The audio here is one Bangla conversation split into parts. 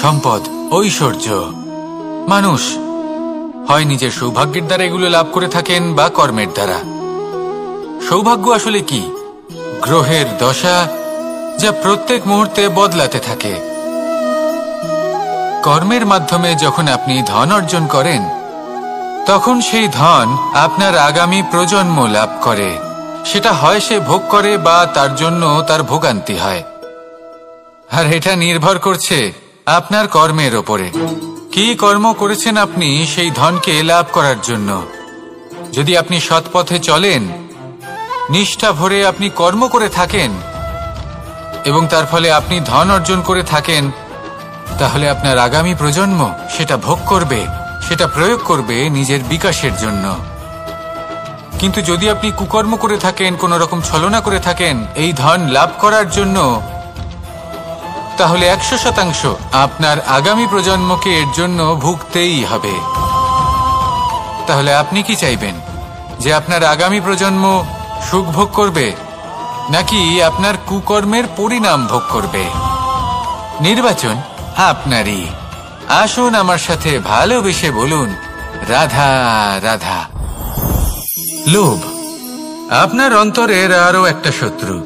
সম্পদ, ঐশ্বর্য। মানুষ হয় নিজের সৌভাগ্যের দ্বারা এগুলো লাভ করে থাকেন বা কর্মের দ্বারা। সৌভাগ্য আসলে কি? গ্রহের দশা, যা প্রত্যেক মুহূর্তে বদলাতে থাকে। কর্মের মাধ্যমে যখন আপনি ধন অর্জন করেন, তখন সেই ধন আপনার আগামী প্রজন্ম লাভ করে। সেটা হয় সে ভোগ করে বা তার জন্য তার ভোগান্তি হয়। আর এটা নির্ভর করছে আপনার কর্মের ওপরে। কি কর্ম করেছেন আপনি সেই ধনকে লাভ করার জন্য। যদি আপনি সৎ পথে চলেন, নিষ্ঠা ভরে আপনি কর্ম করে থাকেন এবং তার ফলে আপনি ধন অর্জন করে থাকেন, তাহলে আপনার আগামী প্রজন্ম সেটা ভোগ করবে, সেটা প্রয়োগ করবে নিজের বিকাশের জন্য। কিন্তু যদি আপনি কুকর্ম করে থাকেন, কোনো রকম ছলনা করে থাকেন এই ধন লাভ করার জন্য, তাহলে 100% আপনার আগামী প্রজন্মকে এর জন্য ভুগতেই হবে। তাহলে আপনি কি চাইবেন? যে আপনার আগামী প্রজন্ম সুখ ভোগ করবে, নাকি আপনার কুকর্মের পরিণাম ভোগ করবে? নির্বাচন আপনারই। আসুন আমার সাথে ভালোবেসে বলুন, রাধা রাধা। লোভ আপনার অন্তরের আরো একটা শত্রু।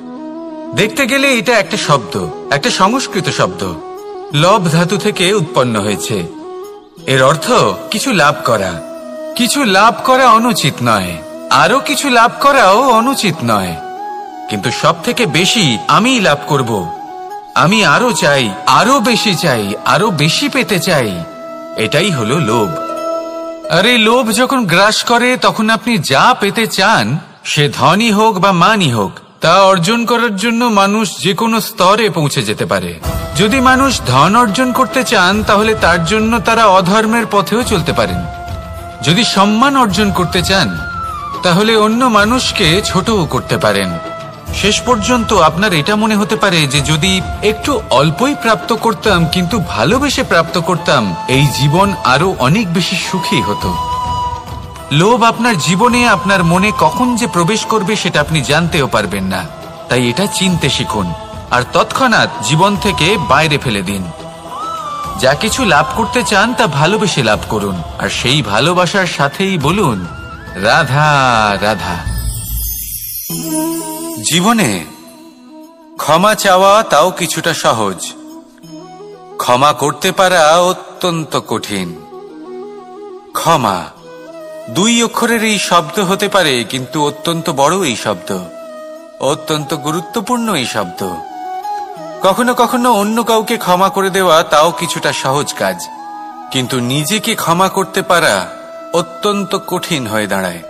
দেখতে গেলে এটা একটা শব্দ, একটা সংস্কৃত শব্দ। লব ধাতু থেকে উৎপন্ন হয়েছে। এর অর্থ কিছু লাভ করা। কিছু লাভ করা অনুচিত নয়, আরো কিছু লাভ করাও অনুচিত নয়, কিন্তু সব থেকে বেশি আমি লাভ করব, আমি আরো চাই, আরো বেশি চাই, আরো বেশি পেতে চাই, এটাই হলো লোভ। আর এই লোভ যখন গ্রাস করে, তখন আপনি যা পেতে চান, সে ধনই হোক বা মানই হোক, তা অর্জন করার জন্য মানুষ যে কোনো স্তরে পৌঁছে যেতে পারে। যদি মানুষ ধন অর্জন করতে চান, তাহলে তার জন্য তারা অধর্মের পথেও চলতে পারেন। যদি সম্মান অর্জন করতে চান, তাহলে অন্য মানুষকে ছোটও করতে পারেন। শেষ পর্যন্ত আপনার এটা মনে হতে পারে যে যদি একটু অল্পই প্রাপ্ত করতাম, কিন্তু ভালোবেসে প্রাপ্ত করতাম, এই জীবন আরো অনেক বেশি সুখী হতো। লোভ আপনার জীবনে, আপনার মনে কখন যে প্রবেশ করবে সেটা আপনি জানতেও পারবেন না। তাই এটা চিনতে শিখুন আর তৎক্ষণাৎ জীবন থেকে বাইরে ফেলে দিন। যা কিছু লাভ করতে চান তা ভালোবেসে লাভ করুন, আর সেই ভালোবাসার সাথেই বলুন, রাধা রাধা। জীবনে ক্ষমা চাওয়া তাও কিছুটা সহজ, ক্ষমা করতে পারা অত্যন্ত কঠিন। ক্ষমা 2 অক্ষরের এই শব্দ হতে পারে, কিন্তু অত্যন্ত বড় এই শব্দ, অত্যন্ত গুরুত্বপূর্ণ এই শব্দ। কখনো কখনো অন্য কাউকে ক্ষমা করে দেওয়া তাও কিছুটা সহজ কাজ, কিন্তু নিজেকে ক্ষমা করতে পারা অত্যন্ত কঠিন হয়ে দাঁড়ায়।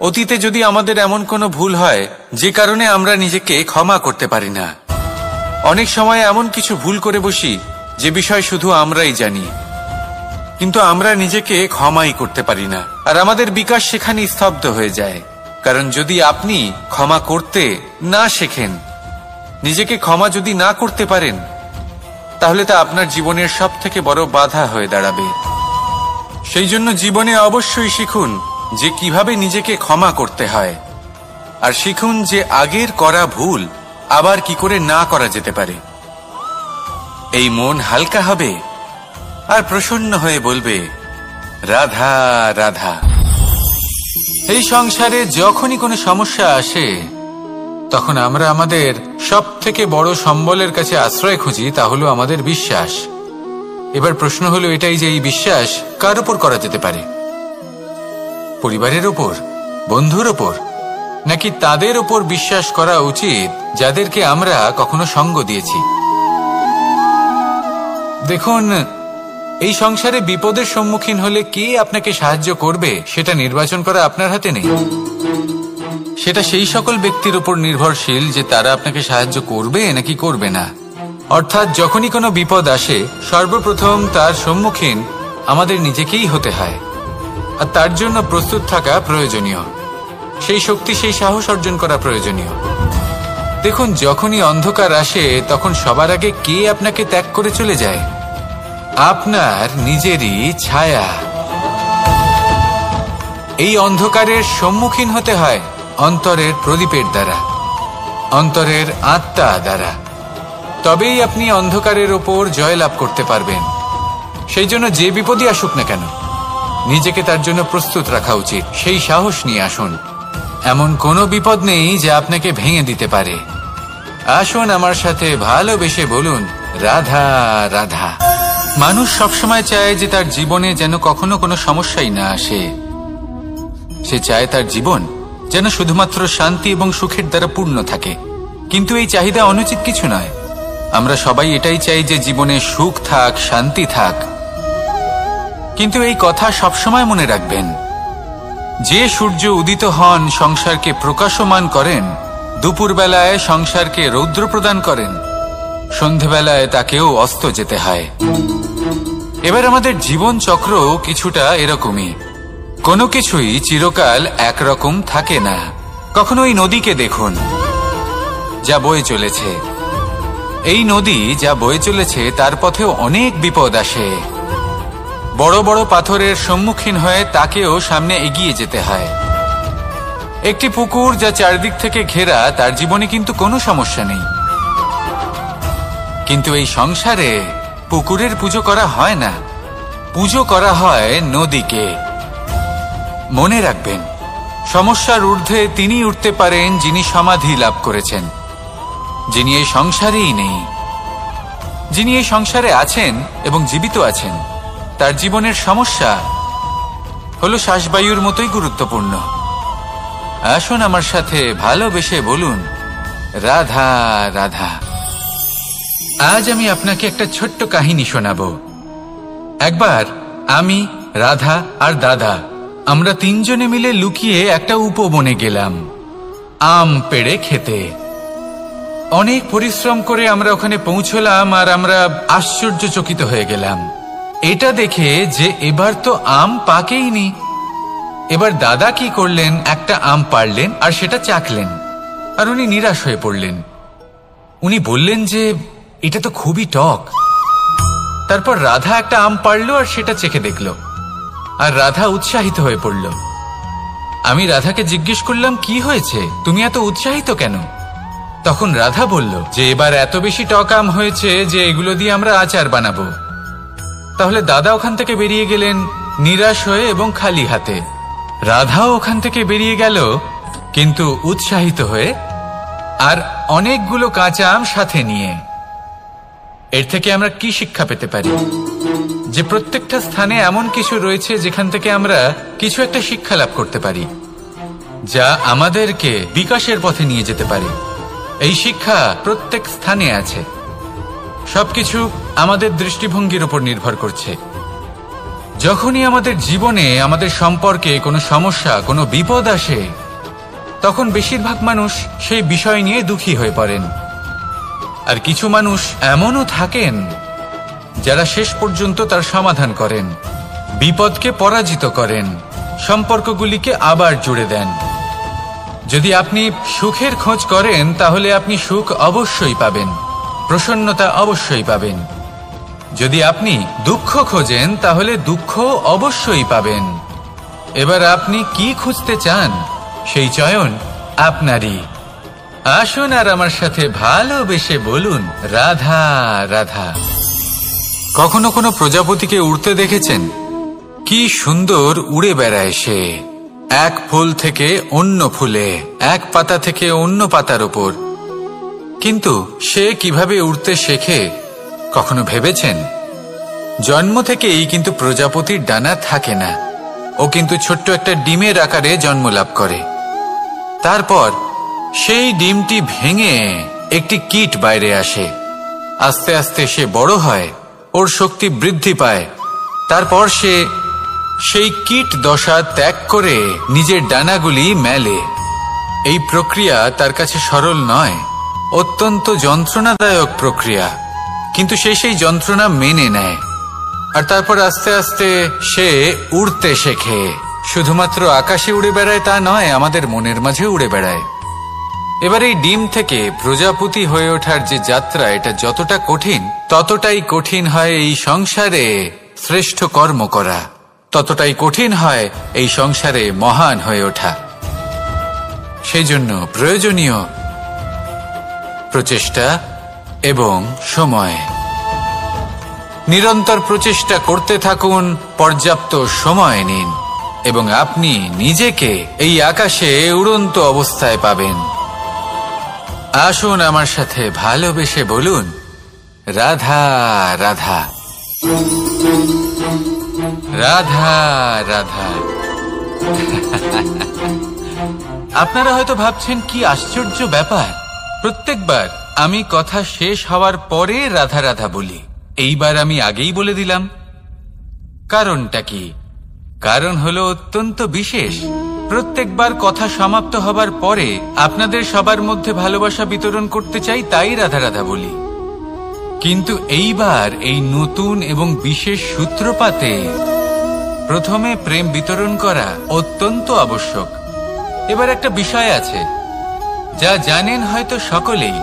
অতীতে যদি আমাদের এমন কোনো ভুল হয় যে কারণে আমরা নিজেকে ক্ষমা করতে পারি না, অনেক সময় এমন কিছু ভুল করে বসি যে বিষয় শুধু আমরাই জানি, কিন্তু আমরা নিজেকে ক্ষমাই করতে পারি না, আর আমাদের বিকাশ সেখানেই স্তব্ধ হয়ে যায়। কারণ যদি আপনি ক্ষমা করতে না শেখেন, নিজেকে ক্ষমা যদি না করতে পারেন, তাহলে তা আপনার জীবনের সব থেকে বড় বাধা হয়ে দাঁড়াবে। সেই জন্য জীবনে অবশ্যই শিখুন যে কিভাবে নিজেকে ক্ষমা করতে হয়, আর শিখুন যে আগের করা ভুল আবার কি করে না করা যেতে পারে। এই মন হালকা হবে আর প্রসন্ন হয়ে বলবে, রাধা রাধা। এই সংসারে যখনই কোনো সমস্যা আসে, তখন আমরা আমাদের সব থেকে বড় সম্বলের কাছে আশ্রয় খুঁজি, তা হলো আমাদের বিশ্বাস। এবার প্রশ্ন হলো এটাই যে এই বিশ্বাস কার উপর করা যেতে পারে? পরিবারের উপর, বন্ধুর উপর, নাকি তাদের উপর বিশ্বাস করা উচিত যাদেরকে আমরা কখনো সঙ্গ দিয়েছি? দেখুন, এই সংসারে বিপদের সম্মুখীন হলে কে আপনাকে সাহায্য করবে সেটা নির্বাচন করা আপনার হাতে নেই। সেটা সেই সকল ব্যক্তির উপর নির্ভরশীল যে তারা আপনাকে সাহায্য করবে নাকি করবে না। অর্থাৎ যখনই কোনো বিপদ আসে, সর্বপ্রথম তার সম্মুখীন আমাদের নিজেকেই হতে হয়, আর তার জন্য প্রস্তুত থাকা প্রয়োজনীয়। সেই শক্তি, সেই সাহস অর্জন করা প্রয়োজনীয়। দেখুন, যখনই অন্ধকার আসে, তখন সবার আগে কে আপনাকে ত্যাগ করে চলে যায়? আপনার নিজেরই ছায়া। এই অন্ধকারের সম্মুখীন হতে হয় অন্তরের প্রদীপের দ্বারা, অন্তরের আত্মা দ্বারা। তবেই আপনি অন্ধকারের ওপর জয়লাভ করতে পারবেন। সেই জন্য যে বিপদই আসুক না কেন, নিজেকে তার জন্য প্রস্তুত রাখা উচিত। সেই সাহস নিয়ে আসুন। এমন কোনো বিপদ নেই যা আপনাকে ভেঙে দিতে পারে। আসুন আমার সাথে ভালোবেসে বলুন, রাধা রাধা। মানুষ সবসময় চায় যে তার জীবনে যেন কখনো কোনো সমস্যাই না আসে। সে চায় তার জীবন যেন শুধুমাত্র শান্তি এবং সুখের দ্বারা পূর্ণ থাকে। কিন্তু এই চাহিদা অনুচিত কিছু নয়। আমরা সবাই এটাই চাই যে জীবনে সুখ থাক, শান্তি থাক। কিন্তু এই কথা সবসময় মনে রাখবেন, যে সূর্য উদিত হন সংসারকে প্রকাশমান করেন, দুপুরবেলায় সংসারকে রৌদ্র প্রদান করেন, সন্ধেবেলায় তাকেও অস্ত যেতে হয়। এবার আমাদের জীবন চক্র কিছুটা এরকমই। কোনো কিছুই চিরকাল একরকম থাকে না। কখনো এই নদীকে দেখুন যা বয়ে চলেছে। এই নদী যা বয়ে চলেছে তার পথেও অনেক বিপদ আসে। বড় বড় পাথরের সম্মুখীন হয়ে তাকেও সামনে এগিয়ে যেতে হয়। একটি পুকুর যা চারদিক থেকে ঘেরা, তার জীবনে কিন্তু কোনো সমস্যা নেই। কিন্তু এই সংসারে পুকুরের পুজো করা হয় না, পুজো করা হয় নদীকে। মনে রাখবেন, সমস্যার ঊর্ধ্বে তিনি উঠতে পারেন যিনি সমাধি লাভ করেছেন, যিনি এই সংসারেই নেই। যিনি এই সংসারে আছেন এবং জীবিত আছেন, তার জীবনের সমস্যা হলো শ্বাসবায়ুর মতোই গুরুত্বপূর্ণ। আসুন আমার সাথে ভালোবেসে বলুন, রাধা রাধা। আজ আমি আপনাকে একটা ছোট্ট কাহিনী শোনাবো। একবার আমি, রাধা আর দাদা, আমরা তিনজনে মিলে লুকিয়ে একটা উপবনে গেলাম আম পেড়ে খেতে। অনেক পরিশ্রম করে আমরা ওখানে পৌঁছলাম আর আমরা আশ্চর্যচকিত হয়ে গেলাম এটা দেখে যে এবার তো আম পাকেইনি। এবার দাদা কি করলেন, একটা আম পাড়লেন আর সেটা চাখলেন, আর উনি নিরাশ হয়ে পড়লেন। উনি বললেন যে এটা তো খুবই টক। তারপর রাধা একটা আম পাড়লো আর সেটা চেখে দেখলো, আর রাধা উৎসাহিত হয়ে পড়ল। আমি রাধাকে জিজ্ঞেস করলাম, কি হয়েছে, তুমি এত উৎসাহিত কেন? তখন রাধা বলল যে এবার এত বেশি টক আম হয়েছে যে এগুলো দিয়ে আমরা আচার বানাবো। তাহলে দাদা ওখান থেকে বেরিয়ে গেলেন নিরাশ হয়ে এবং খালি হাতে। রাধাও ওখান থেকে বেরিয়ে গেল কিন্তু উৎসাহিত হয়ে, আর অনেকগুলো কাঁচা আম সাথে নিয়ে। এর থেকে আমরা কি শিক্ষা পেতে পারি? যে প্রত্যেকটা স্থানে এমন কিছু রয়েছে যেখান থেকে আমরা কিছু একটা শিক্ষা লাভ করতে পারি, যা আমাদেরকে বিকাশের পথে নিয়ে যেতে পারে। এই শিক্ষা প্রত্যেক স্থানে আছে। সবকিছু আমাদের দৃষ্টিভঙ্গির উপর নির্ভর করছে। যখনই আমাদের জীবনে, আমাদের সম্পর্কে কোনো সমস্যা, কোনো বিপদ আসে, তখন বেশিরভাগ মানুষ সেই বিষয় নিয়ে দুঃখী হয়ে পড়েন। আর কিছু মানুষ এমনও থাকেন যারা শেষ পর্যন্ত তার সমাধান করেন, বিপদকে পরাজিত করেন, সম্পর্কগুলিকে আবার জুড়ে দেন। যদি আপনি সুখের খোঁজ করেন তাহলে আপনি সুখ অবশ্যই পাবেন, প্রসন্নতা অবশ্যই পাবেন। যদি আপনি দুঃখ খোঁজেন তাহলে দুঃখ অবশ্যই পাবেন। এবার আপনি কি খুঁজতে চান, সেই চয়ন আপনারই। আসুন আর আমার সাথে ভালোবেসে বলুন, রাধা রাধা। কখনো কোনো প্রজাপতিকে উড়তে দেখেছেন? কি সুন্দর উড়ে বেড়ায় সে, এক ফুল থেকে অন্য ফুলে, এক পাতা থেকে অন্য পাতার উপর। কিন্তু সে কিভাবে উড়তে শেখে কখনো ভেবেছেন? জন্ম থেকেই কিন্তু প্রজাপতির ডানা থাকে না। ও কিন্তু ছোট্ট একটা ডিমের আকারে জন্ম লাভ করে। তারপর সেই ডিমটি ভেঙে একটি কীট বাইরে আসে। আস্তে আস্তে সে বড় হয়, ওর শক্তি বৃদ্ধি পায়। তারপর সে সেই কীট দশা ত্যাগ করে নিজের ডানাগুলি মেলে। এই প্রক্রিয়া তার কাছে সরল নয়, অত্যন্ত যন্ত্রণাদায়ক প্রক্রিয়া। কিন্তু সে সেই যন্ত্রণা মেনে নেয়, আর তারপর আস্তে আস্তে সে উড়তে শেখে। শুধুমাত্র আকাশে উড়ে বেড়ায় তা নয়, আমাদের মনের মাঝে উড়ে বেড়ায়। এবার এই ডিম থেকে প্রজাপতি হয়ে ওঠার যে যাত্রা, এটা যতটা কঠিন, ততটাই কঠিন হয় এই সংসারে শ্রেষ্ঠ কর্ম করা, ততটাই কঠিন হয় এই সংসারে মহান হয়ে ওঠা। সেই জন্য প্রয়োজনীয় প্রচেষ্টা, এবং সময়। নিরন্তর প্রচেষ্টা করতে থাকুন, পর্যাপ্ত সময় নিন এবং আপনি নিজেকে এই আকাশে উড়ন্ত অবস্থায় পাবেন। আসুন আমার সাথে ভালোবেসে বলুন, রাধা রাধা, রাধা রাধা। আপনারা হয়তো ভাবছেন কি আশ্চর্য ব্যাপার, প্রত্যেকবার আমি কথা শেষ হওয়ার পরে রাধা রাধা বলি। এইবার আমি আগেই বলে দিলাম। কারণটা কি? কারণ হলো অত্যন্ত বিশেষ। প্রত্যেকবার কথা সমাপ্ত হবার পরে আপনাদের সবার মধ্যে ভালোবাসা বিতরণ করতে চাই, তাই রাধা রাধা বলি। কিন্তু এইবার এই নতুন এবং বিশেষ সূত্রপাতে প্রথমে প্রেম বিতরণ করা অত্যন্ত আবশ্যক। এবার একটা বিষয় আছে যা জানেন হয়তো সকলেই,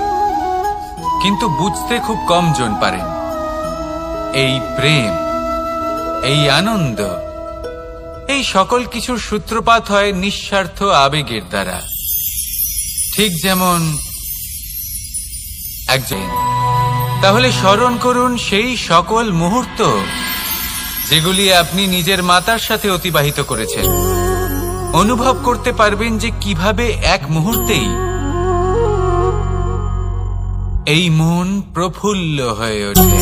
কিন্তু বুঝতে খুব কম জন পারেন। এই প্রেম, এই আনন্দ, এই সকল কিছুর সূত্রপাত হয় নিঃস্বার্থ আবেগের দ্বারা। ঠিক যেমন একজন, তাহলে স্মরণ করুন সেই সকল মুহূর্ত যেগুলি আপনি নিজের মাতার সাথে অতিবাহিত করেছেন। অনুভব করতে পারবেন যে কিভাবে এক মুহূর্তেই এই মন প্রফুল্ল হয়ে ওঠে।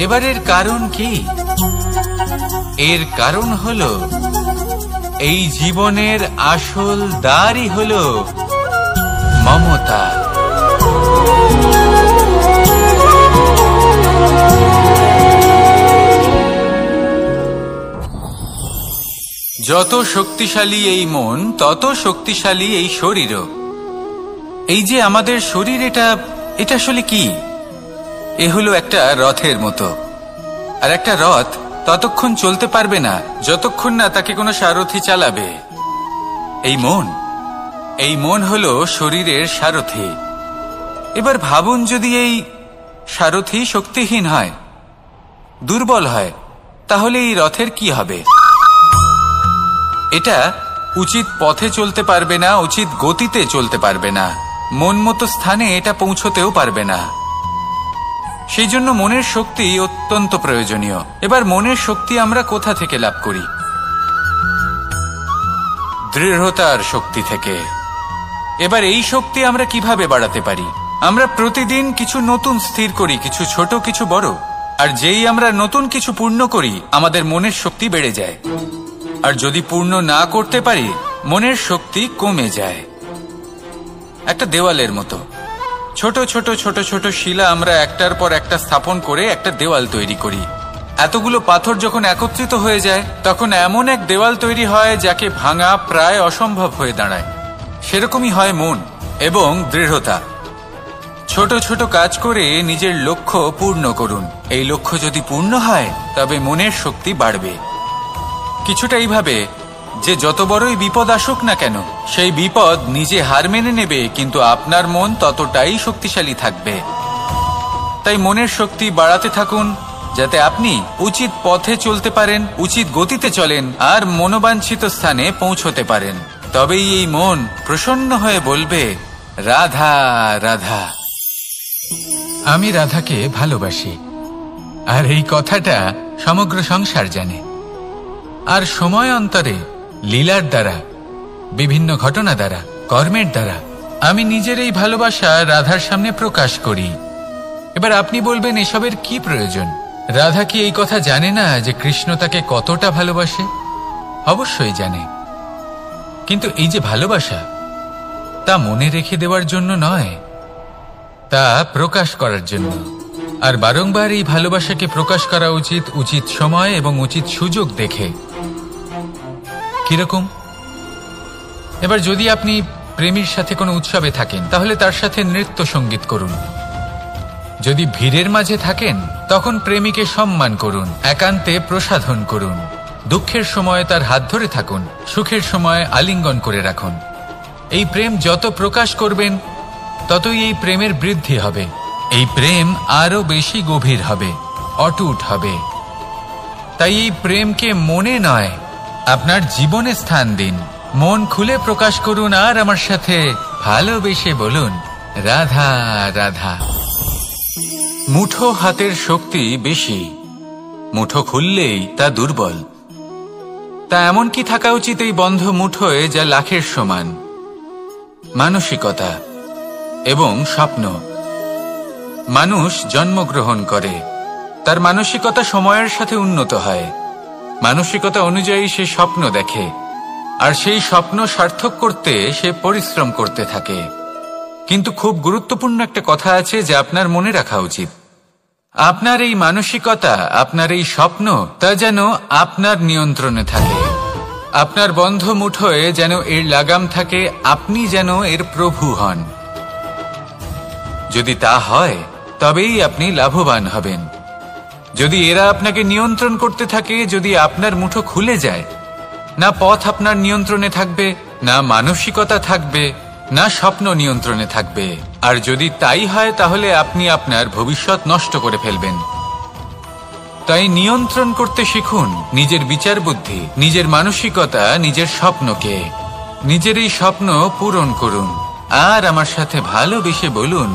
এবারের কারণ কি? এর কারণ হলো এই জীবনের আসল দ্বারই হলো মমতা। যত শক্তিশালী এই মন, তত শক্তিশালী এই শরীরও। এই যে আমাদের শরীর, এটা আসলে কি? এ হলো একটা রথের মতো। আর একটা রথ ততক্ষণ চলতে পারবে না যতক্ষণ না তাকে কোনো সারথি চালাবে। এই মন হলো শরীরের সারথি। এবার ভাবুন, যদি এই সারথি শক্তিহীন হয়, দুর্বল হয়, তাহলে এই রথের কি হবে? এটা উচিত পথে চলতে পারবে না, উচিত গতিতে চলতে পারবে না, মন মতো স্থানে এটা পৌঁছতেও পারবে না। সেই জন্য মনের শক্তি অত্যন্ত প্রয়োজনীয়। এবার মনের শক্তি আমরা কোথা থেকে লাভ করি? দৃঢ়তার শক্তি থেকে। এবার এই শক্তি আমরা কিভাবে বাড়াতে পারি? আমরা প্রতিদিন কিছু নতুন স্থির করি, কিছু ছোট কিছু বড়। আর যেই আমরা নতুন কিছু পূর্ণ করি, আমাদের মনের শক্তি বেড়ে যায়। আর যদি পূর্ণ না করতে পারি, মনের শক্তি কমে যায়। একটা দেওয়ালের মতো ছোট ছোট ছোট ছোট শিলা আমরা একটার পর একটা স্থাপন করে একটা দেওয়াল তৈরি করি। এতগুলো পাথর যখন একত্রিত হয়ে যায়, তখন এমন এক দেওয়াল তৈরি হয় যাকে ভাঙা প্রায় অসম্ভব হয়ে দাঁড়ায়। সেরকমই হয় মন এবং দৃঢ়তা। ছোট ছোট কাজ করে নিজের লক্ষ্য পূর্ণ করুন। এই লক্ষ্য যদি পূর্ণ হয়, তবে মনের শক্তি বাড়বে। কিছুটা এইভাবে যে যত বড়ই বিপদ আসুক না কেন, সেই বিপদ নিজে হার মেনে নেবে, কিন্তু আপনার মন ততটাই শক্তিশালী থাকবে। তাই মনের শক্তি বাড়াতে থাকুন, যাতে আপনি উচিত পথে চলতে পারেন, উচিত গতিতে চলেন আর মনোবাঞ্ছিত স্থানে পৌঁছতে পারেন। তবেই এই মন প্রসন্ন হয়ে বলবে, রাধা রাধা। আমি রাধাকে ভালোবাসি, আর এই কথাটা সমগ্র সংসার জানে। আর সময় অন্তরে লীলার দ্বারা, বিভিন্ন ঘটনা দ্বারা, কর্মের দ্বারা আমি নিজের এই ভালোবাসা রাধার সামনে প্রকাশ করি। এবার আপনি বলবেন, এসবের কি প্রয়োজন? রাধা কি এই কথা জানে না যে কৃষ্ণ তাকে কতটা ভালোবাসে? অবশ্যই জানে, কিন্তু এই যে ভালোবাসা, তা মনে রেখে দেওয়ার জন্য নয়, তা প্রকাশ করার জন্য। আর বারংবার এই ভালোবাসাকে প্রকাশ করা উচিত, উচিত সময় এবং উচিত সুযোগ দেখে। কিরকম? এবার যদি আপনি প্রেমীর সাথে কোনো উৎসবে থাকেন, তাহলে তার সাথে নৃত্য সঙ্গীত করুন। যদি ভিড়ের মাঝে থাকেন, তখন প্রেমীকে সম্মান করুন, একান্তে প্রসাধন করুন। দুঃখের সময় তার হাত ধরে থাকুন, সুখের সময় আলিঙ্গন করে রাখুন। এই প্রেম যত প্রকাশ করবেন, ততই এই প্রেমের বৃদ্ধি হবে। এই প্রেম আরো বেশি গভীর হবে, অটুট হবে। তাই এই প্রেমকে মনে নয়, আপনার জীবনে স্থান দিন। মন খুলে প্রকাশ করুন আর আমার সাথে ভালোবেসে বলুন, রাধা রাধা। মুঠো হাতের শক্তি বেশি, মুঠো খুললেই তা দুর্বল। তা এমন কি থাকা উচিত এই বন্ধ মুঠোয় যা লাখের সমান? মানসিকতা এবং স্বপ্ন। মানুষ জন্মগ্রহণ করে, তার মানসিকতা সময়ের সাথে উন্নত হয়। মানসিকতা অনুযায়ী সে স্বপ্ন দেখে, আর সেই স্বপ্ন সার্থক করতে সে পরিশ্রম করতে থাকে। কিন্তু খুব গুরুত্বপূর্ণ একটা কথা আছে যা আপনার মনে রাখা উচিত। আপনার এই মানসিকতা, আপনার এই স্বপ্ন, তা যেন আপনার নিয়ন্ত্রণে থাকে। আপনার বন্ধ মুঠোয় যেন এর লাগাম থাকে, আপনি যেন এর প্রভু হন। যদি তা হয় তবেই আপনি লাভবান হবেন। যদি এরা আপনাকে নিয়ন্ত্রণ করতে থাকে, যদি আপনার মুঠো খুলে যায়, না পথ আপনার নিয়ন্ত্রণে থাকবে, না মানসিকতা থাকবে, না স্বপ্ন নিয়ন্ত্রণে থাকবে। আর যদি তাই হয় তাহলে আপনি আপনার ভবিষ্যৎ নষ্ট করে ফেলবেন। তাই নিয়ন্ত্রণ করতে শিখুন নিজের বিচার বুদ্ধি, নিজের মানসিকতা, নিজের স্বপ্নকে। নিজের এই স্বপ্ন পূরণ করুন আর আমার সাথে ভালোবেসে বলুন,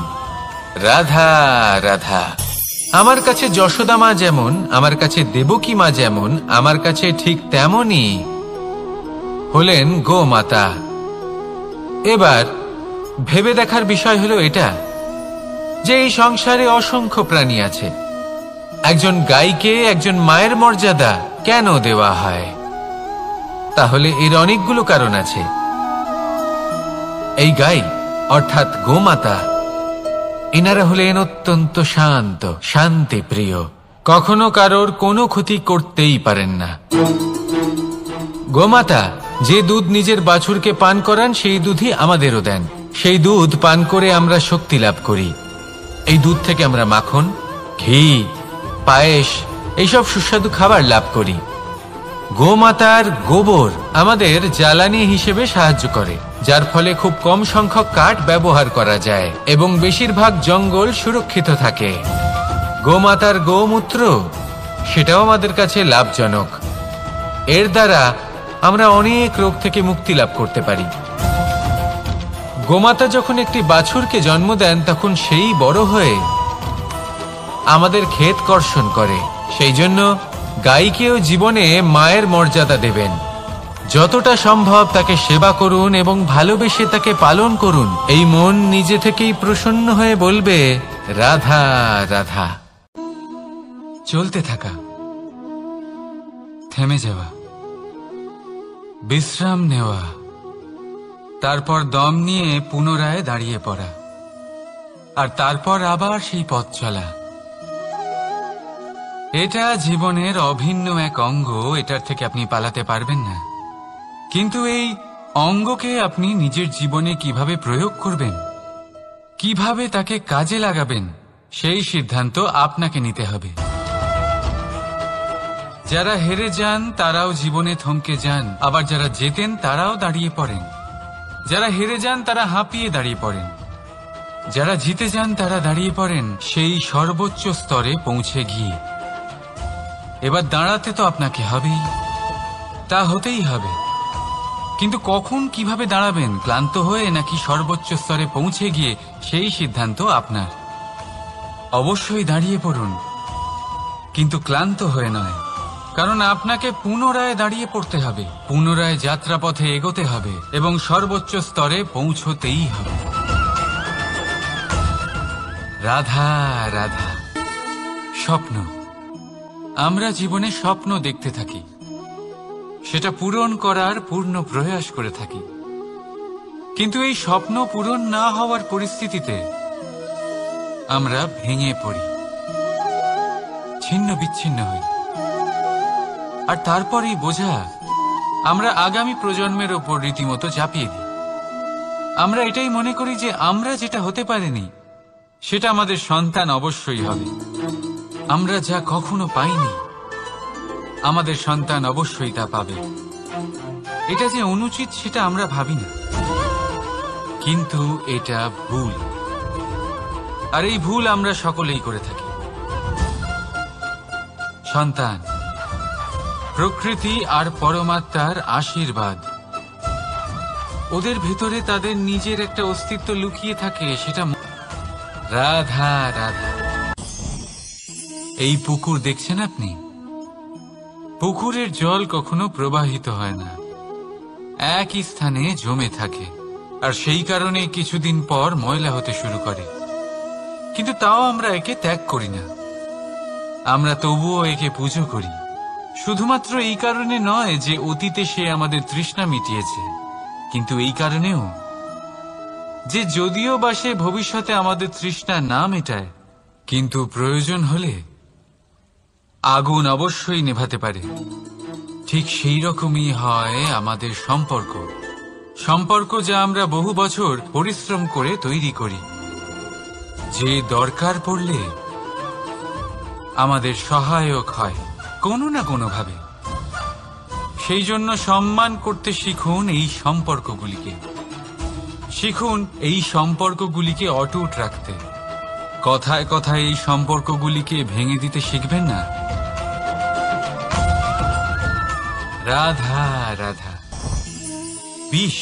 রাধা রাধা। আমার কাছে যশোদা মা যেমন, আমার কাছে দেবকী মা যেমন, আমার কাছে ঠিক তেমনই হলেন গোমাতা। এবার ভেবে দেখার বিষয় হলো এটা যে এই সংসারে অসংখ্য প্রাণী আছে। একজন গাইকে একজন মায়ের মর্যাদা কেন দেওয়া হয়? তাহলে এর অনেকগুলো কারণ আছে। এই গাই অর্থাৎ গোমাতা, এনারা হলেন অত্যন্ত শান্ত, শান্তি প্রিয়, কখনো কারোর কোনো ক্ষতি করতেই পারেন না। গোমাতা যে দুধ নিজের বাছুরকে পান করান, সেই দুধই আমাদেরও দেন। সেই দুধ পান করে আমরা শক্তি লাভ করি। এই দুধ থেকে আমরা মাখন, ঘি, পায়েস, এইসব সুস্বাদু খাবার লাভ করি। গোমাতার গোবর আমাদের জ্বালানি হিসেবে সাহায্য করে, যার ফলে খুব কম সংখ্যক কাঠ ব্যবহার করা যায় এবং বেশিরভাগ জঙ্গল সুরক্ষিত থাকে। গোমাতার গোমূত্র, সেটাও আমাদের কাছে লাভজনক। এর দ্বারা আমরা অনেক রোগ থেকে মুক্তি লাভ করতে পারি। গোমাতা যখন একটি বাছুরকে জন্ম দেন, তখন সেই বড় হয়ে আমাদের ক্ষেত কর্ষণ করে। সেই জন্য গাইকেও জীবনে মায়ের মর্যাদা দেবেন। যতটা সম্ভব তাকে সেবা করুন এবং ভালোবেসে তাকে পালন করুন। এই মন নিজে থেকেই প্রসন্ন হয়ে বলবে, রাধা রাধা। চলতে থাকা, থেমে যাওয়া, বিশ্রাম নেওয়া, তারপর দম নিয়ে পুনরায় দাঁড়িয়ে পড়া, আর তারপর আবার সেই পথ চলা। এটা জীবনের অভিন্ন এক অঙ্গ, এটার থেকে আপনি পালাতে পারবেন না। কিন্তু এই অঙ্গকে আপনি নিজের জীবনে কিভাবে প্রয়োগ করবেন, কিভাবে তাকে কাজে লাগাবেন, সেই সিদ্ধান্ত আপনাকে নিতে হবে। যারা হেরে যান তারাও জীবনে থমকে যান, আবার যারা জেতেন তারাও দাঁড়িয়ে পড়েন। যারা হেরে যান তারা হাঁপিয়ে দাঁড়িয়ে পড়েন, যারা জিতে যান তারা দাঁড়িয়ে পড়েন সেই সর্বোচ্চ স্তরে পৌঁছে গিয়ে। এবার দাঁড়াতে তো আপনাকে হবেই, তা হতেই হবে। কিন্তু কখন, কিভাবে দাঁড়াবেন, ক্লান্ত হয়ে নাকি সর্বোচ্চ স্তরে পৌঁছে গিয়ে, সেই সিদ্ধান্ত আপনার। অবশ্যই দাঁড়িয়ে পড়ুন, কিন্তু ক্লান্ত হয়ে নয়, কারণ আপনাকে পুনরায় দাঁড়িয়ে পড়তে হবে, পুনরায় যাত্রাপথে এগোতে হবে এবং সর্বোচ্চ স্তরে পৌঁছতেই হবে। রাধা রাধা। স্বপ্ন, আমরা জীবনে স্বপ্ন দেখতে থাকি, সেটা পূরণ করার পূর্ণ প্রয়াস করে থাকি। কিন্তু এই স্বপ্ন পূরণ না হওয়ার পরিস্থিতিতে আমরা ভেঙে পড়ি, ছিন্ন বিচ্ছিন্ন হই। আর তারপর এই বোঝা আমরা আগামী প্রজন্মের ওপর রীতিমতো চাপিয়ে দিই। আমরা এটাই মনে করি যে আমরা যেটা হতে পারিনি সেটা আমাদের সন্তান অবশ্যই হবে। আমরা যা কখনো পাইনি আমাদের সন্তান অবশ্যই তা পাবে। এটা যে অনুচিত সেটা আমরা ভাবি না, কিন্তু এটা ভুল। আর এই ভুল আমরা সকলেই করে থাকি। সন্তান প্রকৃতি আর পরমাত্মার আশীর্বাদ। ওদের ভেতরে তাদের নিজের একটা অস্তিত্ব লুকিয়ে থাকে, সেটা রাধা রাধা। এই পুকুর দেখছেন আপনি? পুকুরের জল কখনো প্রবাহিত হয় না, একই স্থানে জমে থাকে, আর সেই কারণে কিছুদিন পর ময়লা হতে শুরু করে। কিন্তু তাও আমরা একে ত্যাগ করি না, আমরা তবুও একে পুজো করি। শুধুমাত্র এই কারণে নয় যে অতীতে সে আমাদের তৃষ্ণা মিটিয়েছে, কিন্তু এই কারণেও যে যদিও বা সে ভবিষ্যতে আমাদের তৃষ্ণা না মেটায়, কিন্তু প্রয়োজন হলে আগুন অবশ্যই নেভাতে পারে। ঠিক সেই রকমই হয় আমাদের সম্পর্ক, সম্পর্ক যা আমরা বহু বছর পরিশ্রম করে তৈরি করি, যে দরকার পড়লে আমাদের সহায়ক হয় কোনো না কোনোভাবে। সেই জন্য সম্মান করতে শিখুন এই সম্পর্কগুলিকে, শিখুন এই সম্পর্কগুলিকে অটুট রাখতে। কথায় কথায় এই সম্পর্কগুলিকে ভেঙে দিতে শিখবেন না। রাধা রাধা। বিষ,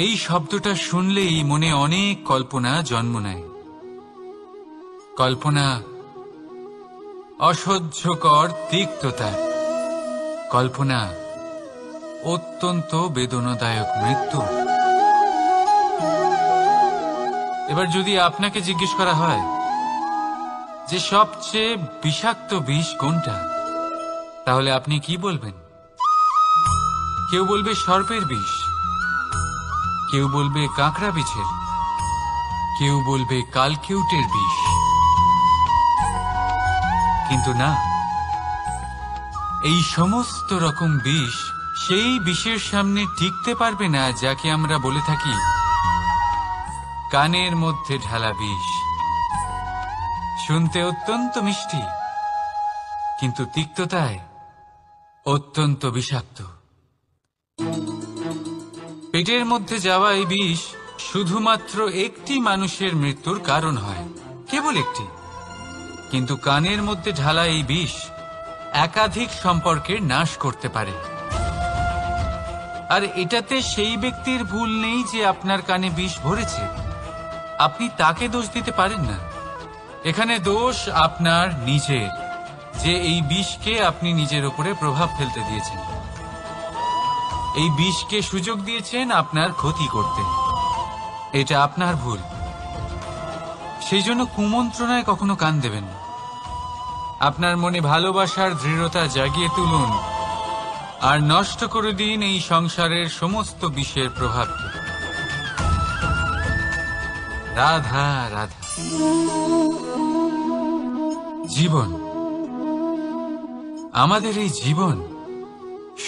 এই শব্দটা শুনলেই মনে অনেক কল্পনা জন্ম নেয়। কল্পনা অসহ্যকর তিক্ততা, কল্পনা অত্যন্ত বেদনাদায়ক মৃত্যু। এবার যদি আপনাকে জিজ্ঞেস করা হয় যে সবচেয়ে বিষাক্ত বিষ কোনটা, তাহলে আপনি কি বলবেন? কেউ বলবে সর্পের বিষ, কেউ বলবে কাঁকড়া বিছের, কেউ বলবে কালকিউটের বিষ। কিন্তু না, এই সমস্ত রকম বিষ সেই বিষের সামনে টিকতে পারবে না যাকে আমরা বলে থাকি কানের মধ্যে ঢালা বিষ। শুনতে অত্যন্ত মিষ্টি, কিন্তু তিক্ততায় অত্যন্ত বিষাক্ত। পেটের মধ্যে যাওয়া এই বিষ শুধুমাত্র একটি মানুষের মৃত্যুর কারণ হয়, কেবল একটি। কিন্তু কানের মধ্যে ঢালা এই বিষ একাধিক সম্পর্কের নাশ করতে পারে। আর এটাতে সেই ব্যক্তির ভুল নেই যে আপনার কানে বিষ ভরেছে, আপনি তাকে দোষ দিতে পারেন না। এখানে দোষ আপনার নিজের, যে এই বিষকে আপনি নিজের উপরে প্রভাব ফেলতে দিয়েছেন, এই বিষকে সুযোগ দিয়েছেন আপনার ক্ষতি করতে। এটা আপনার ভুল। সেই জন্য কুমন্ত্রণায় কখনো কান দেবেন না। আপনার মনে ভালোবাসার দৃঢ়তা জাগিয়ে তুলুন আর নষ্ট করে দিন এই সংসারের সমস্ত বিষের প্রভাবকে। রাধা রাধা। জীবন, আমাদের এই জীবন,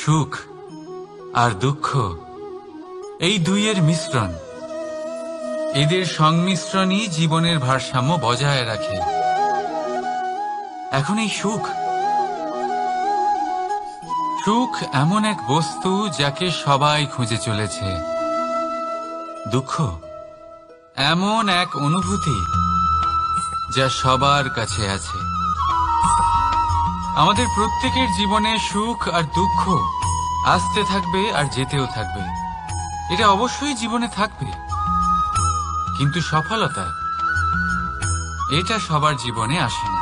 সুখ আর দুঃখ, এই দুইয়ের মিশ্রণ। এদের সংমিশ্রণই জীবনের ভারসাম্য বজায় রাখে। এখন এই সুখ, সুখ এমন এক বস্তু যাকে সবাই খুঁজে চলেছে। দুঃখ এমন এক অনুভূতি যা সবার কাছে আছে। আমাদের প্রত্যেকের জীবনে সুখ আর দুঃখ আসতে থাকবে আর যেতেও থাকবে, এটা অবশ্যই জীবনে থাকবে। কিন্তু সফলতা, এটা সবার জীবনে আসে না।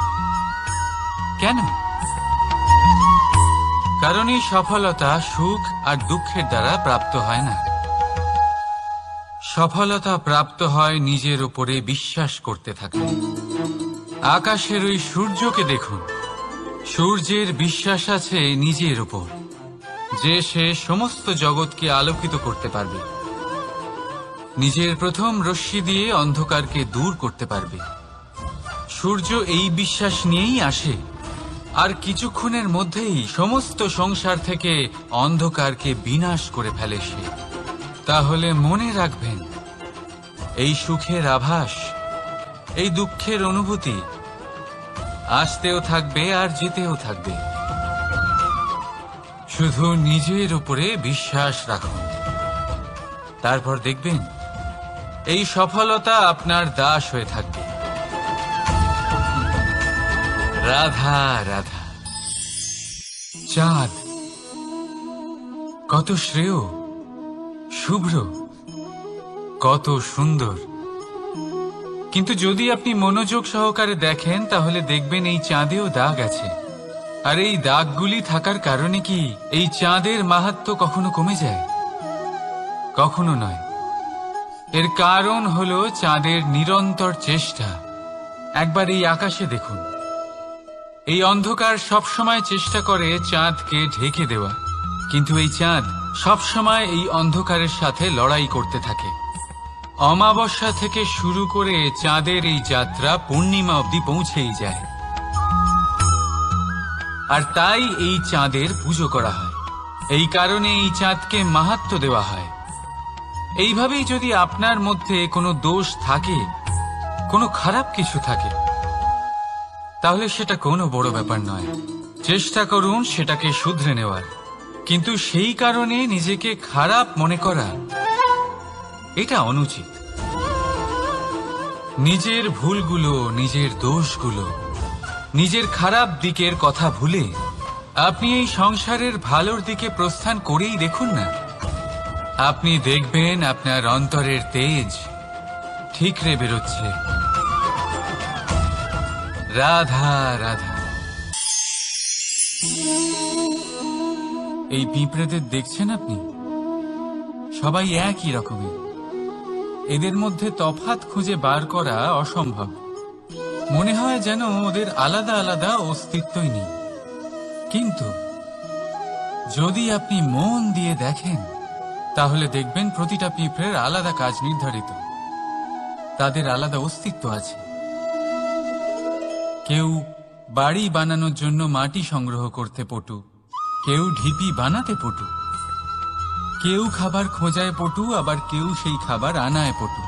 কেন? কারণ এই সফলতা সুখ আর দুঃখের দ্বারা প্রাপ্ত হয় না। সফলতা প্রাপ্ত হয় নিজের উপরে বিশ্বাস করতে থাকলে। আকাশের ওই সূর্যকে দেখুন, সূর্যের বিশ্বাস আছে নিজের উপর যে সে সমস্ত জগৎকে আলোকিত করতে পারবে, নিজের প্রথম রশ্মি দিয়ে অন্ধকারকে দূর করতে পারবে। সূর্য এই বিশ্বাস নিয়েই আসে, আর কিছুক্ষণের মধ্যেই সমস্ত সংসার থেকে অন্ধকারকে বিনাশ করে ফেলে সে। তাহলে মনে রাখবেন, এই সুখের আভাস, এই দুঃখের অনুভূতি আসতেও থাকবে আর যেতেও থাকবে। শুধু নিজের উপরে বিশ্বাস রাখুন, তারপর দেখবেন এই সফলতা আপনার দাস হয়ে থাকবে। রাধা রাধা। চাঁদ কত শ্রেয় শুভ্র, কত সুন্দর। কিন্তু যদি আপনি মনোযোগ সহকারে দেখেন তাহলে দেখবেন এই চাঁদেও দাগ আছে। আর এই দাগগুলি থাকার কারণে কি এই চাঁদের মাহাত্ম্য কখনো কমে যায়? কখনো নয়। এর কারণ হলো চাঁদের নিরন্তর চেষ্টা। একবার এই আকাশে দেখুন, এই অন্ধকার সবসময় চেষ্টা করে চাঁদকে ঢেকে দেওয়া, কিন্তু এই চাঁদ সবসময় এই অন্ধকারের সাথে লড়াই করতে থাকে। অমাবস্যা থেকে শুরু করে চাঁদের এই যাত্রা পূর্ণিমা অবধি পৌঁছেই যায়। আর তাই এই চাঁদের পুজো করা হয়। এই কারণে এই চাঁদকে মাহাত্ম্য দেওয়া হয়। এইভাবেই যদি আপনার মধ্যে কোনো দোষ থাকে, কোনো খারাপ কিছু থাকে, তাহলে সেটা কোনো বড় ব্যাপার নয়। চেষ্টা করুন সেটাকে শুধরে নেওয়ার। কিন্তু সেই কারণে নিজেকে খারাপ মনে করা, এটা অনুচিত। নিজের ভুলগুলো, নিজের দোষগুলো, নিজের খারাপ দিকের কথা ভুলে আপনি এই সংসারের ভালোর দিকে প্রস্থান করেই দেখুন না। আপনি দেখবেন আপনার অন্তরের তেজ ঠিকরে বেরোচ্ছে। রাধা রাধা। এই পিঁপড়েদের দেখছেন আপনি? সবাই একই রকমের। এদের মধ্যে তফাৎ খুঁজে বার করা অসম্ভব। মনে হয় যেন ওদের আলাদা আলাদা অস্তিত্বই নেই। কিন্তু যদি আপনি মন দিয়ে দেখেন তাহলে দেখবেন প্রতিটা পিঁপড়ের আলাদা কাজ নির্ধারিত। তাদের আলাদা অস্তিত্ব আছে। কেউ বাড়ি বানানোর জন্য মাটি সংগ্রহ করতে পটু, কেউ ঢিপি বানাতে পটু, কেউ খাবার খোঁজায় পটু, আবার কেউ সেই খাবার আনায় পটু।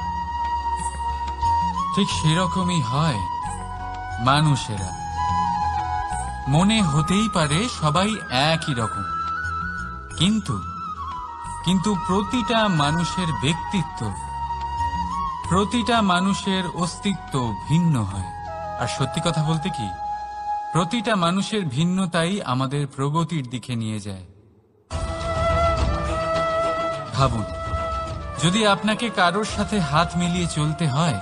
ঠিক সেরকমই হয় মানুষেরা। মনে হতেই পারে সবাই একই রকম, কিন্তু প্রতিটা মানুষের ব্যক্তিত্ব, প্রতিটা মানুষের অস্তিত্ব ভিন্ন হয়। আর সত্যি কথা বলতে কি, প্রতিটা মানুষের ভিন্নতাই আমাদের প্রগতির দিকে নিয়ে যায়। ভাবুন, যদি আপনাকে কারোর সাথে হাত মিলিয়ে চলতে হয়,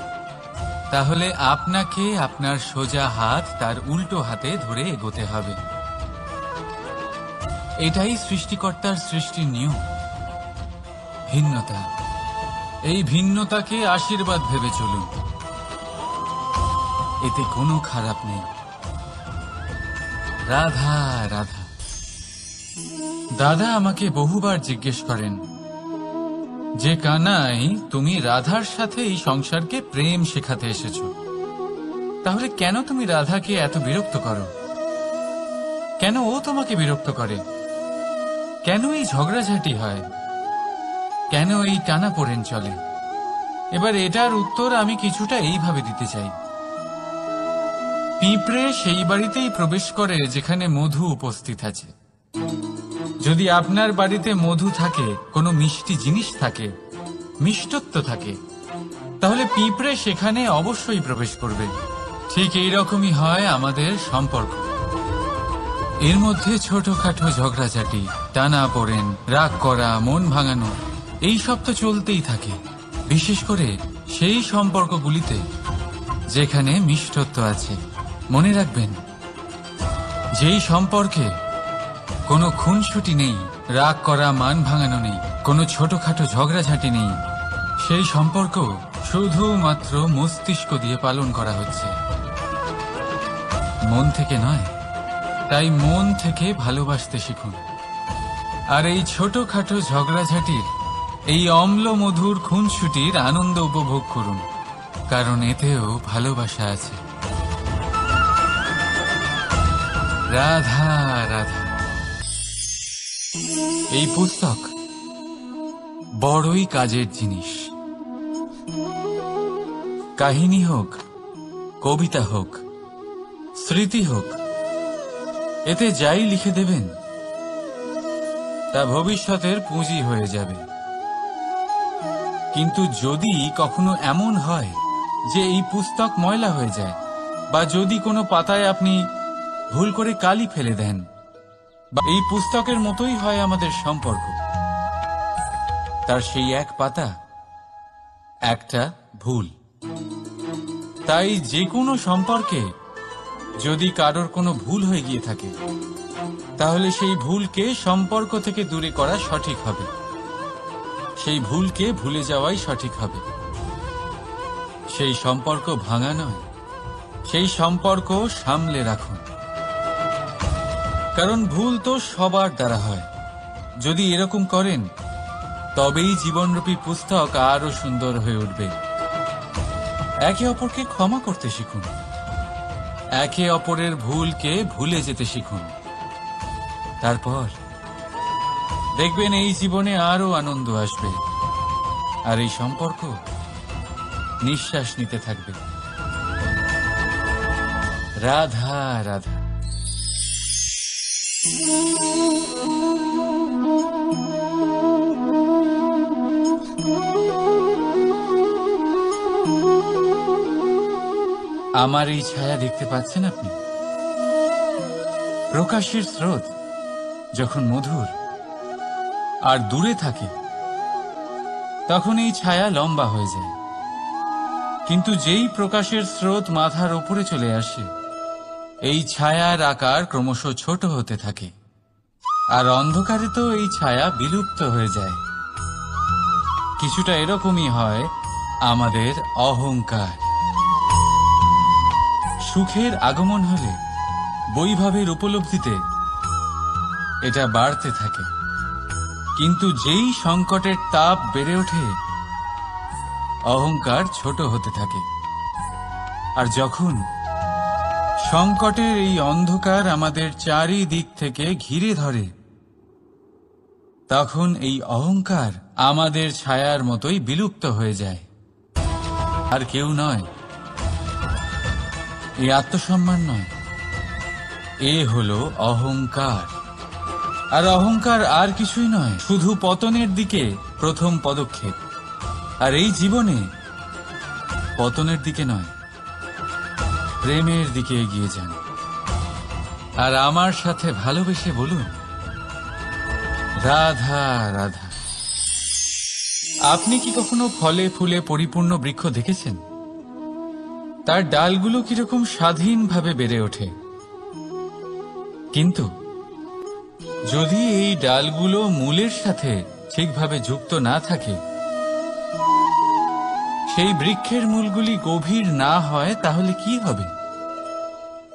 তাহলে আপনাকে আপনার সোজা হাত তার উল্টো হাতে ধরে এগোতে হবে। এটাই সৃষ্টিকর্তার সৃষ্টির নিয়ম। ভিন্নতা, এই ভিন্নতাকে আশীর্বাদ ভেবে চলুন। এতে কোনো খারাপ নেই। রাধা রাধা। দাদা আমাকে বহুবার জিজ্ঞেস করেন যে কানাই, তুমি রাধার সাথে এই সংসারকে প্রেম শেখাতে এসেছো, তাহলে কেন তুমি রাধাকে এত বিরক্ত করো? কেন ও তোমাকে বিরক্ত করে? কেন এই ঝগড়াঝাটি হয়? কেন এই টানাপোড়েন চলে? এবার এটার উত্তর আমি কিছুটা এইভাবে দিতে চাই। পিঁপড়ে সেই বাড়িতেই প্রবেশ করে যেখানে মধু উপস্থিত আছে। যদি আপনার বাড়িতে মধু থাকে, কোনো মিষ্টি জিনিস থাকে, মিষ্টত্ব থাকে, তাহলে পিঁপড়ে সেখানে অবশ্যই প্রবেশ করবে। ঠিক এইরকমই হয় আমাদের সম্পর্ক। এর মধ্যে ছোটখাটো ঝগড়াঝাটি, টানাপোড়েন, রাগ করা, মন ভাঙানো, এই সব তো চলতেই থাকে। বিশেষ করে সেই সম্পর্কগুলিতে যেখানে মিষ্টত্ব আছে। মনে রাখবেন, যেই সম্পর্কে কোনো খুনসুটি নেই, রাগ করা, মান ভাঙানো নেই, কোনো ছোটখাটো ঝগড়াঝাটি নেই, সেই সম্পর্ক শুধুমাত্র মস্তিষ্ক দিয়ে পালন করা হচ্ছে, মন থেকে নয়। তাই মন থেকে ভালোবাসতে শিখুন। আর এই ছোটখাটো ঝগড়াঝাটির, এই অম্ল মধুর খুনসুটির আনন্দ উপভোগ করুন, কারণ এতেও ভালোবাসা আছে। রাধা রাধা। এই পুস্তক বড়ই কাজের জিনিস। কাহিনী হোক, কবিতা হোক, স্মৃতি হোক, এতে যাই লিখে দেবেন তা ভবিষ্যতের পুঁজি হয়ে যাবে। কিন্তু যদি কখনো এমন হয় যে এই পুস্তক ময়লা হয়ে যায়, বা যদি কোনো পাতায় আপনি ভুল করে কালি ফেলে দেন, বা এই পুস্তকের মতোই হয় আমাদের সম্পর্ক, তার সেই এক পাতা, একটা ভুল। তাই যে কোনো সম্পর্কে যদি কারোর কোনো ভুল হয়ে গিয়ে থাকে, তাহলে সেই ভুলকে সম্পর্ক থেকে দূরে করা সঠিক হবে, সেই ভুলকে ভুলে যাওয়াই সঠিক হবে। সেই সম্পর্ক ভাঙা নয়, সেই সম্পর্ক সামলে রাখুন। কারণ ভুল তো সবার দ্বারা হয়। যদি এরকম করেন, তবেই জীবনরূপী পুস্তক আরো সুন্দর হয়ে উঠবে। একে অপরকে ক্ষমা করতে শিখুন, একে অপরের ভুলকে ভুলে যেতে শিখুন। তারপর দেখবেন এই জীবনে আরো আনন্দ আসবে, আর এই সম্পর্ক নিঃশ্বাস নিতে থাকবে। রাধা রাধা। আমার এই ছায়া দেখতে পাচ্ছেন আপনি? প্রকাশের স্রোত যখন মধুর আর দূরে থাকে, তখন এই ছায়া লম্বা হয়ে যায়। কিন্তু যেই প্রকাশের স্রোত মাথার উপরে চলে আসে, এই ছায়ার আকার ক্রমশ ছোট হতে থাকে, আর অন্ধকারে তো এই ছায়া বিলুপ্ত হয়ে যায়। কিছুটা এরকমই হয় আমাদের অহংকার। সুখের আগমন হলে, বৈভবের উপলব্ধিতে এটা বাড়তে থাকে। কিন্তু যেই সংকটের তাপ বেড়ে ওঠে, অহংকার ছোট হতে থাকে। আর যখন সংকটের এই অন্ধকার আমাদের চারিদিক থেকে ঘিরে ধরে, তখন এই অহংকার আমাদের ছায়ার মতোই বিলুপ্ত হয়ে যায়। আর কেউ নয়, এই আত্মসম্মান নয়, এ হলো অহংকার। আর অহংকার আর কিছুই নয়, শুধু পতনের দিকে প্রথম পদক্ষেপ। আর এই জীবনে পতনের দিকে নয়, প্রেমের দিকে এগিয়ে যান। আর আমার সাথে ভালোবেসে বলুন, রাধা রাধা। আপনি কি কখনো ফলে ফুলে পরিপূর্ণ বৃক্ষ দেখেছেন? তার ডালগুলো কিরকম স্বাধীনভাবে বেড়ে ওঠে। কিন্তু যদি এই ডালগুলো মূলের সাথে ঠিকভাবে যুক্ত না থাকে, সেই বৃক্ষের মূলগুলি গভীর না হয়, তাহলে কি হবে?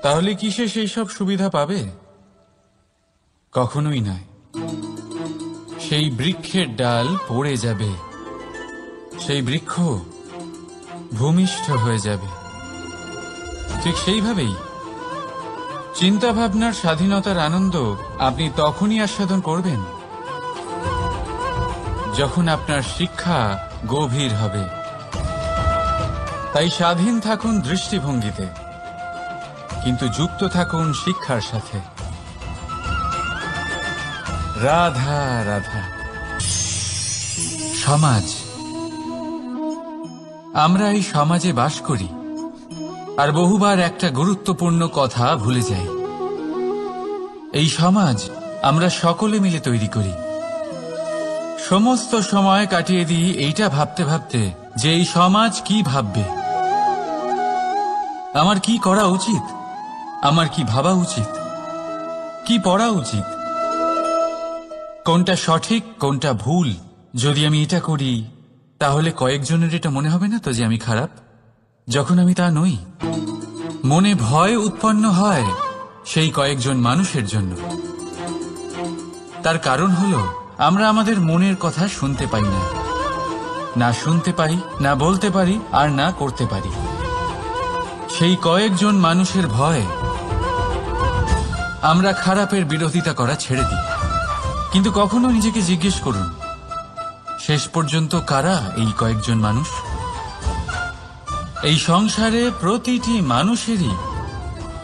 তাহলে কি সে সেই সব সুবিধা পাবে? কখনোই নয়। সেই বৃক্ষের ডাল পড়ে যাবে, সেই বৃক্ষ ভূমিষ্ঠ হয়ে যাবে। ঠিক সেইভাবেই চিন্তাভাবনার স্বাধীনতার আনন্দ আপনি তখনই আস্বাদন করবেন, যখন আপনার শিক্ষা গভীর হবে। তাই স্বাধীন থাকুন দৃষ্টিভঙ্গিতে, কিন্তু যুক্ত থাকুন শিক্ষার সাথে। রাধা রাধা। সমাজ, আমরা এই সমাজে বাস করি, আর বহুবার একটা গুরুত্বপূর্ণ কথা ভুলে যাই। এই সমাজ আমরা সকলে মিলে তৈরি করি। সমস্ত সময় কাটিয়ে দিই এইটা ভাবতে ভাবতে যে এই সমাজ কি ভাববে, আমার কি করা উচিত, আমার কি ভাবা উচিত, কি পড়া উচিত, কোনটা সঠিক কোনটা ভুল। যদি আমি এটা করি, তাহলে কয়েকজনের এটা মনে হবে না তো যে আমি খারাপ, যখন আমি তা নই। মনে ভয় উৎপন্ন হয় সেই কয়েকজন মানুষের জন্য। তার কারণ হলো আমরা আমাদের মনের কথা শুনতে পাই না, না শুনতে পারি, না বলতে পারি, আর না করতে পারি। সেই কয়েকজন মানুষের ভয় আমরা খারাপের বিরোধিতা করা ছেড়ে দিই। কিন্তু কখনো নিজেকে জিজ্ঞেস করুন, শেষ পর্যন্ত কারা এই কয়েকজন মানুষ? এই সংসারে প্রতিটি মানুষেরই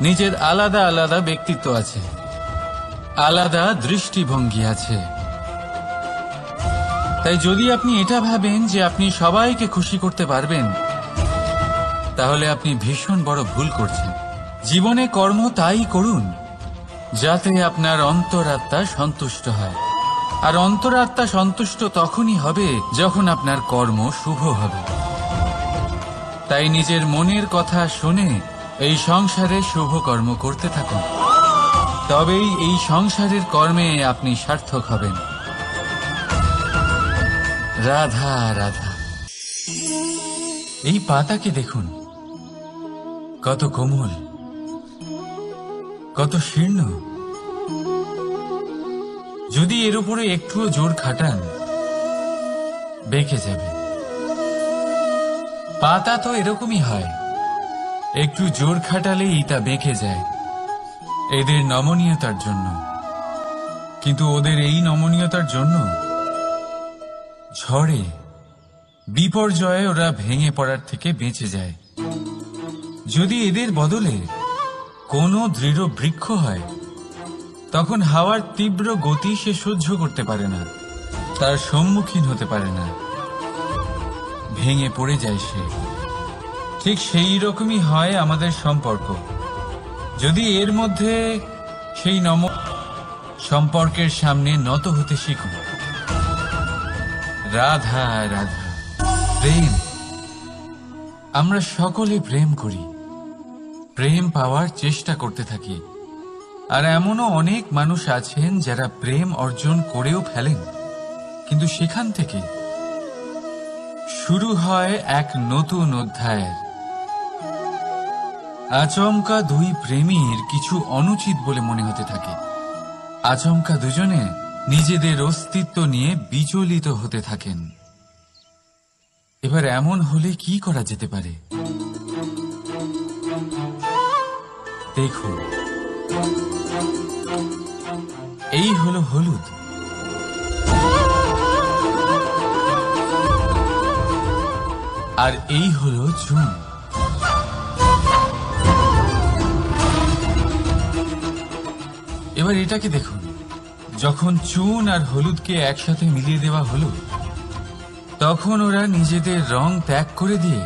নিজের আলাদা আলাদা ব্যক্তিত্ব আছে, আলাদা দৃষ্টিভঙ্গি আছে। তাই যদি আপনি এটা ভাবেন যে আপনি সবাইকে খুশি করতে পারবেন, তাহলে আপনি ভীষণ বড় ভুল করছেন। জীবনে কর্ম তাই করুন যাতে আপনার অন্তরাত্মা সন্তুষ্ট হয়। আর অন্তরাত্মা সন্তুষ্ট তখনই হবে যখন আপনার কর্ম শুভ হবে। তাই নিজের মনের কথা শুনে এই সংসারে শুভ কর্ম করতে থাকুন, তবেই এই সংসারের কর্মে আপনি সার্থক হবেন। রাধা রাধা। এই পাতাকে দেখুন, কত কোমল, কত শীর্ণ। যদি এর উপরে একটুও জোর খাটান বেঁকে যাবে। পাতা তো এরকমই হয়, একটু জোর খাটালেই তা বেঁকে যায় এদের নমনীয়তার জন্য। কিন্তু ওদের এই নমনীয়তার জন্য ঝড়ে বিপর্যয়ে ওরা ভেঙে পড়ার থেকে বেঁচে যায়। যদি এদের বদলে কোনো দৃঢ় বৃক্ষ হয়, তখন হাওয়ার তীব্র গতি সে সহ্য করতে পারে না, তার সম্মুখীন হতে পারে না, ভেঙে পড়ে যায় সে। ঠিক সেই রকমই হয় আমাদের সম্পর্ক। যদি এর মধ্যে সেই সম্পর্কের সামনে নত হতে শিখুন। রাধা রাধা। প্রেম, আমরা সকলে প্রেম করি, প্রেম পাওয়ার চেষ্টা করতে থাকি। আর এমনও অনেক মানুষ আছেন যারা প্রেম অর্জন করেও ফেলেন, কিন্তু সেখান থেকে শুরু হয় এক নতুন অধ্যায়ের। আচমকা দুই প্রেমীর কিছু অনুচিত বলে মনে হতে থাকে। আচমকা দুজনে নিজেদের অস্তিত্ব নিয়ে বিচলিত হতে থাকেন। এবার এমন হলে কি করা যেতে পারে? দেখুন, এই হলো হলুদ, আর এই হলো চুন। এবার এটাকে দেখুন, যখন চুন আর হলুদকে একসাথে মিলিয়ে দেওয়া হলো, তখন ওরা নিজেদের রং ত্যাগ করে দিয়ে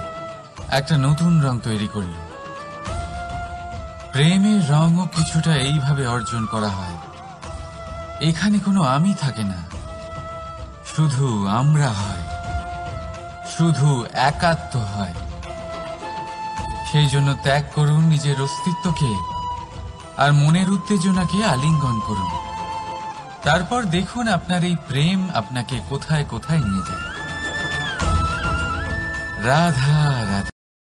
একটা নতুন রং তৈরি করল। প্রেমের রঙও কিছুটা এইভাবে অর্জন করা হয়। এখানে কোনো আমি থাকে না, শুধু আমরা হয়, শুধু একাত্ম হয়। সেই জন্য ত্যাগ করুন নিজের অস্তিত্বকে, আর মনের উত্তেজনাকে আলিঙ্গন করুন। তারপর দেখুন আপনার এই প্রেম আপনাকে কোথায় কোথায় নিয়ে যায়। রাধা রাধা।